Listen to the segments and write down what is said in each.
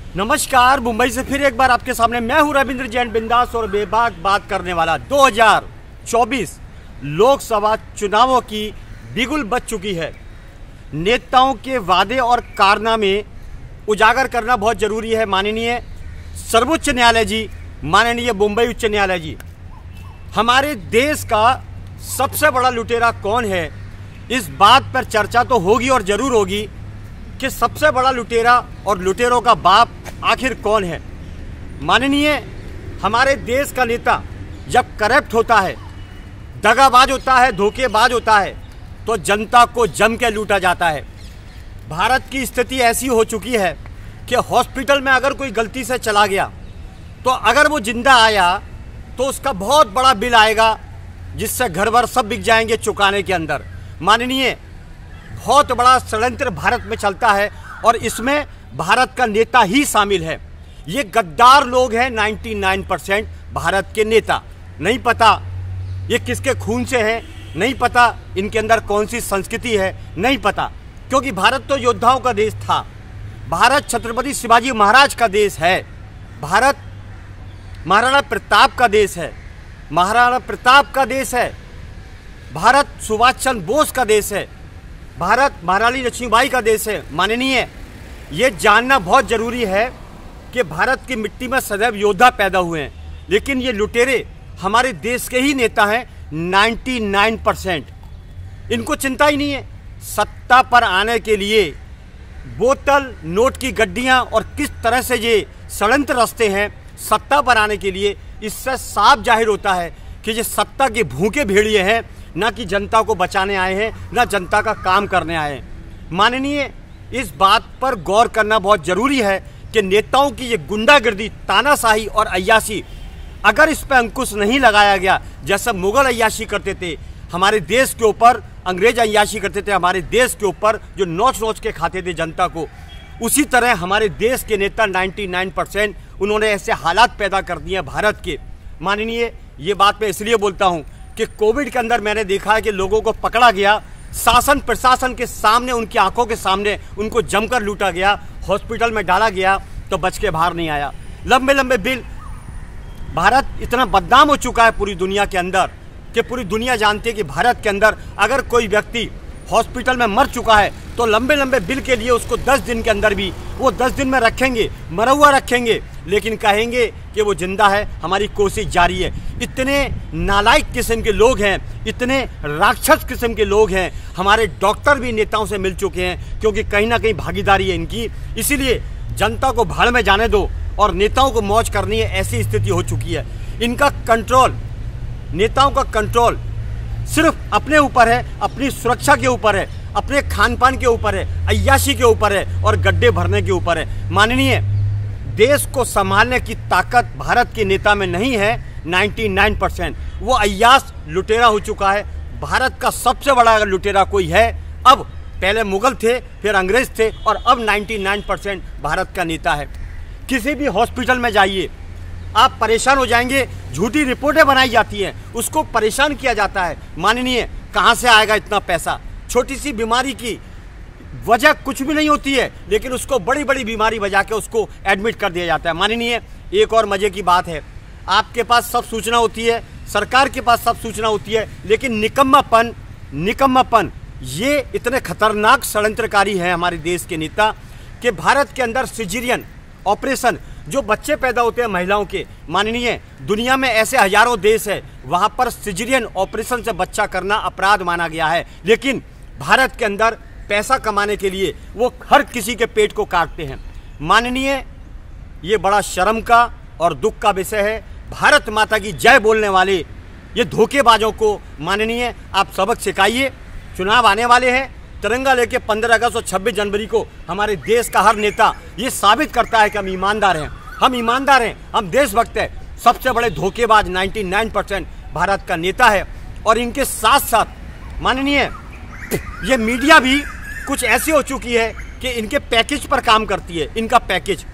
नमस्कार, मुंबई से फिर एक बार आपके सामने मैं हूं रविंद्र जैन बिंदास और बेबाक बात करने वाला। 2024 लोकसभा चुनावों की बिगुल बज चुकी है। नेताओं के वादे और कारनामे उजागर करना बहुत जरूरी है। माननीय सर्वोच्च न्यायालय जी, माननीय मुंबई उच्च न्यायालय जी, हमारे देश का सबसे बड़ा लुटेरा कौन है, इस बात पर चर्चा तो होगी और जरूर होगी कि सबसे बड़ा लुटेरा और लुटेरों का बाप आखिर कौन है। माननीय हमारे देश का नेता जब करप्ट होता है, दगाबाज होता है, धोखेबाज होता है, तो जनता को जम के लूटा जाता है। भारत की स्थिति ऐसी हो चुकी है कि हॉस्पिटल में अगर कोई गलती से चला गया तो अगर वो जिंदा आया तो उसका बहुत बड़ा बिल आएगा, जिससे घर भर सब बिक जाएंगे चुकाने के अंदर। माननीय बहुत बड़ा षड्यंत्र भारत में चलता है और इसमें भारत का नेता ही शामिल है। ये गद्दार लोग हैं 99% भारत के नेता। नहीं पता ये किसके खून से हैं, नहीं पता इनके अंदर कौन सी संस्कृति है, नहीं पता, क्योंकि भारत तो योद्धाओं का देश था। भारत छत्रपति शिवाजी महाराज का देश है। भारत महाराणा प्रताप का देश है। महाराणा प्रताप का देश है। भारत सुभाष चंद्र बोस का देश है। भारत महारानी लक्ष्मीबाई का देश है। माननीय ये जानना बहुत ज़रूरी है कि भारत की मिट्टी में सदैव योद्धा पैदा हुए हैं, लेकिन ये लुटेरे हमारे देश के ही नेता हैं 99%। इनको चिंता ही नहीं है सत्ता पर आने के लिए बोतल नोट की गड्डियां और किस तरह से ये षड्यंत्र रचते हैं सत्ता पर आने के लिए। इससे साफ जाहिर होता है कि ये सत्ता के भूखे भेड़िए हैं, ना कि जनता को बचाने आए हैं, ना जनता का काम करने आए हैं। माननीय इस बात पर गौर करना बहुत ज़रूरी है कि नेताओं की ये गुंडागर्दी, तानाशाही और अय्याशी, अगर इस पर अंकुश नहीं लगाया गया, जैसे मुगल अय्याशी करते थे हमारे देश के ऊपर, अंग्रेज अय्याशी करते थे हमारे देश के ऊपर, जो नोच नोच के खाते थे जनता को, उसी तरह हमारे देश के नेता 99% उन्होंने ऐसे हालात पैदा कर दिए भारत के। माननीय ये बात मैं इसलिए बोलता हूँ कि कोविड के अंदर मैंने देखा है कि लोगों को पकड़ा गया, शासन प्रशासन के सामने, उनकी आंखों के सामने उनको जमकर लूटा गया, हॉस्पिटल में डाला गया तो बच के बाहर नहीं आया। लंबे लंबे बिल। भारत इतना बदनाम हो चुका है पूरी दुनिया के अंदर कि पूरी दुनिया जानती है कि भारत के अंदर अगर कोई व्यक्ति हॉस्पिटल में मर चुका है तो लंबे लंबे बिल के लिए उसको 10 दिन के अंदर भी वो 10 दिन में रखेंगे, मरा हुआ रखेंगे, लेकिन कहेंगे कि वो जिंदा है, हमारी कोशिश जारी है। इतने नालायक किस्म के लोग हैं, इतने राक्षस किस्म के लोग हैं। हमारे डॉक्टर भी नेताओं से मिल चुके हैं, क्योंकि कहीं ना कहीं भागीदारी है इनकी। इसीलिए जनता को भाड़ में जाने दो और नेताओं को मौज करनी है, ऐसी स्थिति हो चुकी है। इनका कंट्रोल, नेताओं का कंट्रोल सिर्फ अपने ऊपर है, अपनी सुरक्षा के ऊपर है, अपने खान पान के ऊपर है, अय्याशी के ऊपर है और गड्ढे भरने के ऊपर है। माननीय देश को संभालने की ताकत भारत के नेता में नहीं है 99%। वो अय्याश लुटेरा हो चुका है। भारत का सबसे बड़ा अगर लुटेरा कोई है, अब पहले मुगल थे, फिर अंग्रेज थे और अब 99% भारत का नेता है। किसी भी हॉस्पिटल में जाइए, आप परेशान हो जाएंगे। झूठी रिपोर्टें बनाई जाती हैं, उसको परेशान किया जाता है। माननीय कहाँ से आएगा इतना पैसा? छोटी सी बीमारी की वजह कुछ भी नहीं होती है, लेकिन उसको बड़ी बड़ी बीमारी बजा के उसको एडमिट कर दिया जाता है। माननीय एक और मजे की बात है, आपके पास सब सूचना होती है, सरकार के पास सब सूचना होती है, लेकिन निकम्मापन ये इतने खतरनाक षड्यंत्रकारी हैं हमारे देश के नेता कि भारत के अंदर सिजेरियन ऑपरेशन, जो बच्चे पैदा होते हैं महिलाओं के, माननीय दुनिया में ऐसे हजारों देश है वहाँ पर सिजेरियन ऑपरेशन से बच्चा करना अपराध माना गया है, लेकिन भारत के अंदर पैसा कमाने के लिए वो हर किसी के पेट को काटते हैं। माननीय ये बड़ा शर्म का और दुख का विषय है। भारत माता की जय बोलने वाले ये धोखेबाजों को माननीय आप सबक सिखाइए। चुनाव आने वाले हैं, तिरंगा लेके 15 अगस्त और 26 जनवरी को हमारे देश का हर नेता ये साबित करता है कि हम ईमानदार हैं, हम ईमानदार हैं, हम देशभक्त हैं। सबसे बड़े धोखेबाज 99% भारत का नेता है। और इनके साथ साथ माननीय ये मीडिया भी कुछ ऐसी हो चुकी है कि इनके पैकेज पर काम करती है। इनका पैकेज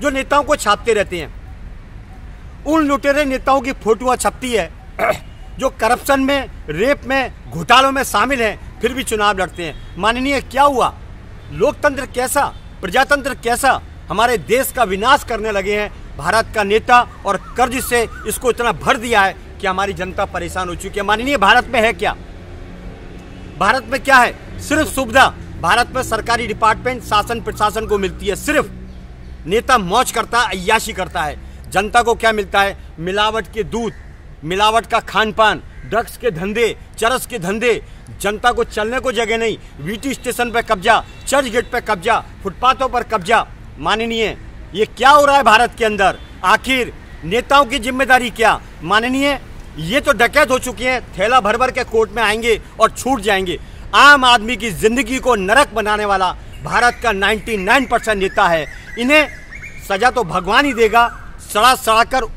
जो नेताओं को छापते रहते हैं, उन लुटेरे नेताओं की फोटोआं छपती है जो करप्शन में, रेप में, घोटालों में शामिल हैं, फिर भी चुनाव लड़ते हैं। माननीय क्या हुआ? लोकतंत्र कैसा, प्रजातंत्र कैसा? हमारे देश का विनाश करने लगे हैं भारत का नेता, और कर्ज से इसको इतना भर दिया है कि हमारी जनता परेशान हो चुकी है। माननीय, भारत में है क्या? भारत में क्या है? सिर्फ सुविधा। भारत में सरकारी डिपार्टमेंट शासन प्रशासन को मिलती है, सिर्फ नेता मौज करता है, अय्याशी करता है। जनता को क्या मिलता है? मिलावट के दूध, मिलावट का खान पान, ड्रग्स के धंधे, चरस के धंधे। जनता को चलने को जगह नहीं, वीटी स्टेशन पर कब्जा, चर्च गेट पर कब्जा, फुटपाथों पर कब्जा। माननीय, ये क्या हो रहा है भारत के अंदर? आखिर नेताओं की जिम्मेदारी क्या? माननीय, ये तो डकैत हो चुके हैं, थैला भर भर के कोर्ट में आएंगे और छूट जाएंगे। आम आदमी की जिंदगी को नरक बनाने वाला भारत का 99% नेता है। इन्हें सजा तो भगवान ही देगा, सड़ा सड़ा कर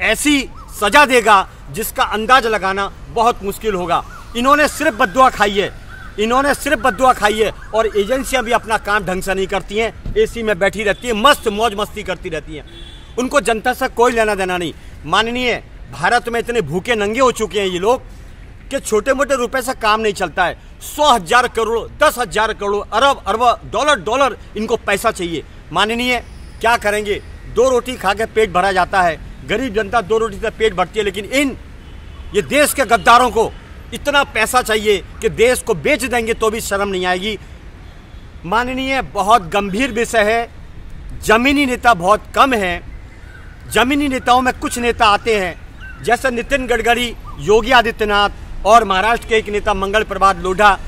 ऐसी सजा देगा जिसका अंदाज लगाना बहुत मुश्किल होगा। इन्होंने सिर्फ बद्दुआ खाई है, इन्होंने सिर्फ बद्दुआ खाई है, और एजेंसियां भी अपना काम ढंग से नहीं करती हैं, एसी में बैठी रहती है, मस्त मौज मस्ती करती रहती हैं। उनको जनता से कोई लेना देना नहीं। माननीय, भारत में इतने भूखे नंगे हो चुके हैं ये लोग कि छोटे मोटे रुपए से काम नहीं चलता है। 100,000 करोड़, 10,000 करोड़, अरब अरब डॉलर इनको पैसा चाहिए। माननीय, क्या करेंगे? 2 रोटी खा के पेट भरा जाता है, गरीब जनता 2 रोटी से पेट भरती है, लेकिन ये देश के गद्दारों को इतना पैसा चाहिए कि देश को बेच देंगे तो भी शर्म नहीं आएगी। माननीय, बहुत गंभीर विषय है। जमीनी नेता बहुत कम हैं। जमीनी नेताओं में कुछ नेता आते हैं जैसे नितिन गडकरी, योगी आदित्यनाथ और महाराष्ट्र के एक नेता मंगल प्रभात लोढ़ा,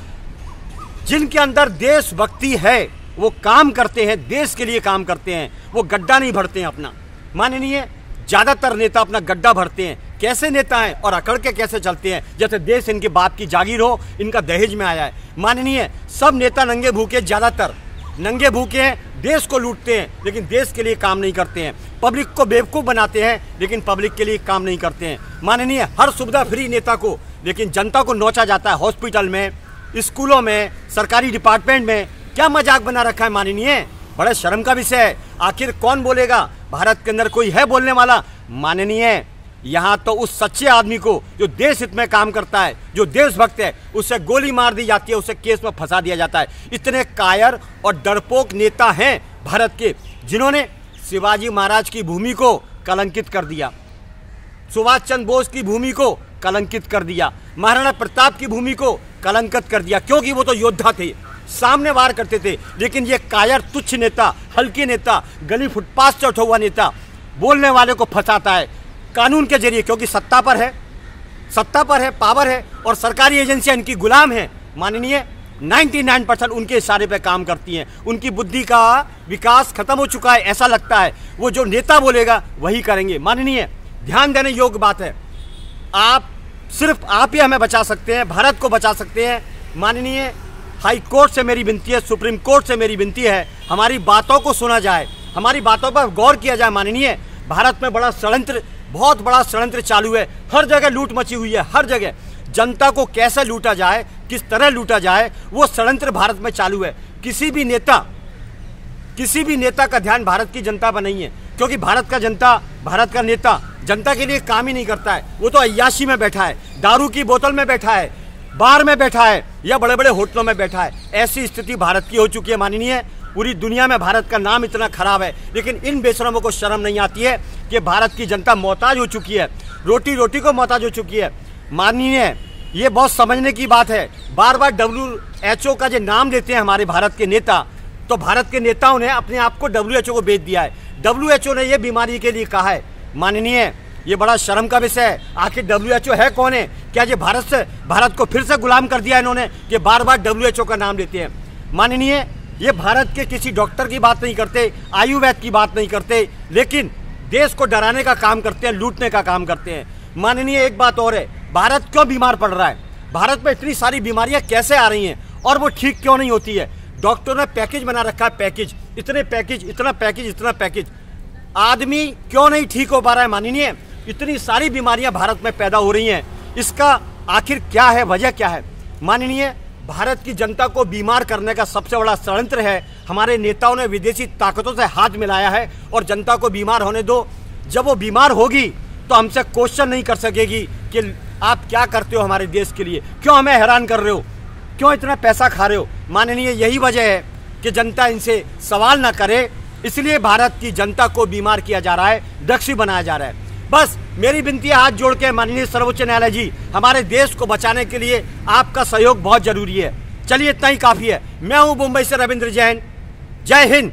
जिनके अंदर देशभक्ति है। वो काम करते हैं, देश के लिए काम करते हैं, वो गड्ढा नहीं भरते हैं अपना। माननीय, ज्यादातर नेता अपना गड्ढा भरते हैं। कैसे नेता हैं और अकड़ के कैसे चलते हैं जैसे देश इनके बाप की जागीर हो, इनका दहेज में आया है। माननीय, सब नेता नंगे भूखे, ज्यादातर नंगे भूखे हैं, देश को लूटते हैं लेकिन देश के लिए काम नहीं करते हैं, पब्लिक को बेवकूफ़ बनाते हैं लेकिन पब्लिक के लिए काम नहीं करते हैं। माननीय, हर सुविधा फ्री नेता को, लेकिन जनता को नोचा जाता है हॉस्पिटल में, स्कूलों में, सरकारी डिपार्टमेंट में। क्या मजाक बना रखा है माननीय? बड़े शर्म का विषय है। आखिर कौन बोलेगा? भारत के अंदर कोई है बोलने वाला? माननीय, यहाँ तो उस सच्चे आदमी को जो देश हित में काम करता है, जो देशभक्त है, उससे गोली मार दी जाती है, उसे केस में फंसा दिया जाता है। इतने कायर और डरपोक नेता हैं भारत के, जिन्होंने शिवाजी महाराज की भूमि को कलंकित कर दिया, सुभाष चंद्र बोस की भूमि को कलंकित कर दिया, महाराणा प्रताप की भूमि को कलंकित कर दिया, क्योंकि वो तो योद्धा थे, सामने वार करते थे। लेकिन ये कायर तुच्छ नेता, हल्के नेता, गली फुटपाथ से उठा हुआ नेता बोलने वाले को फंसाता है कानून के जरिए, क्योंकि सत्ता पर है, पावर है, और सरकारी एजेंसियां इनकी गुलाम हैं। माननीय, 99% उनके इशारे पे काम करती हैं। उनकी बुद्धि का विकास खत्म हो चुका है, ऐसा लगता है। वो जो नेता बोलेगा वही करेंगे। माननीय, ध्यान देने योग्य बात है, सिर्फ आप ही हमें बचा सकते हैं, भारत को बचा सकते हैं। माननीय, हाई कोर्ट से मेरी विनती है, सुप्रीम कोर्ट से मेरी विनती है, हमारी बातों को सुना जाए, हमारी बातों पर गौर किया जाए। माननीय, भारत में बहुत बड़ा षड्यंत्र चालू है, हर जगह लूट मची हुई है, हर जगह। जनता को कैसे लूटा जाए, किस तरह लूटा जाए, वो षड्यंत्र भारत में चालू है। किसी भी नेता का ध्यान भारत की जनता पर नहीं है, क्योंकि भारत का नेता जनता के लिए काम ही नहीं करता है। वो तो अय्याशी में बैठा है, दारू की बोतल में बैठा है, बार में बैठा है, या बड़े बड़े होटलों में बैठा है। ऐसी स्थिति भारत की हो चुकी है। माननीय, पूरी दुनिया में भारत का नाम इतना खराब है, लेकिन इन बेशरमों को शर्म नहीं आती है कि भारत की जनता मोहताज हो चुकी है, रोटी रोटी को मोहताज हो चुकी है। माननीय, ये बहुत समझने की बात है। बार बार WHO का जो नाम लेते हैं हमारे भारत के नेता, तो भारत के नेताओं ने अपने आप को WHO को बेच दिया है। WHO ने ये बीमारी के लिए कहा है। माननीय, ये बड़ा शर्म का विषय है। आखिर WHO है कौन है? क्या ये भारत को फिर से गुलाम कर दिया इन्होंने कि बार बार WHO का नाम लेते हैं? माननीय, ये भारत के किसी डॉक्टर की बात नहीं करते, आयुर्वेद की बात नहीं करते, लेकिन देश को डराने का काम करते हैं, लूटने का काम करते हैं। माननीय, एक बात और है, भारत क्यों बीमार पड़ रहा है? भारत में इतनी सारी बीमारियां कैसे आ रही हैं और वो ठीक क्यों नहीं होती है? डॉक्टर ने पैकेज बना रखा है, इतना पैकेज। आदमी क्यों नहीं ठीक हो पा रहा है? माननीय, इतनी सारी बीमारियां भारत में पैदा हो रही हैं, इसका आखिर क्या है, वजह क्या है? माननीय, भारत की जनता को बीमार करने का सबसे बड़ा षड्यंत्र है। हमारे नेताओं ने विदेशी ताकतों से हाथ मिलाया है और जनता को बीमार होने दो। जब वो बीमार होगी तो हमसे क्वेश्चन नहीं कर सकेगी कि आप क्या करते हो हमारे देश के लिए, क्यों हमें हैरान कर रहे हो, क्यों इतना पैसा खा रहे हो। माननीय, यही वजह है कि जनता इनसे सवाल ना करे, इसलिए भारत की जनता को बीमार किया जा रहा है, ड्रग्सी बनाया जा रहा है। बस मेरी विनती है हाथ जोड़ के, माननीय सर्वोच्च न्यायालय जी, हमारे देश को बचाने के लिए आपका सहयोग बहुत जरूरी है। चलिए इतना ही काफी है। मैं हूं मुंबई से रविंद्र जैन। जय हिंद।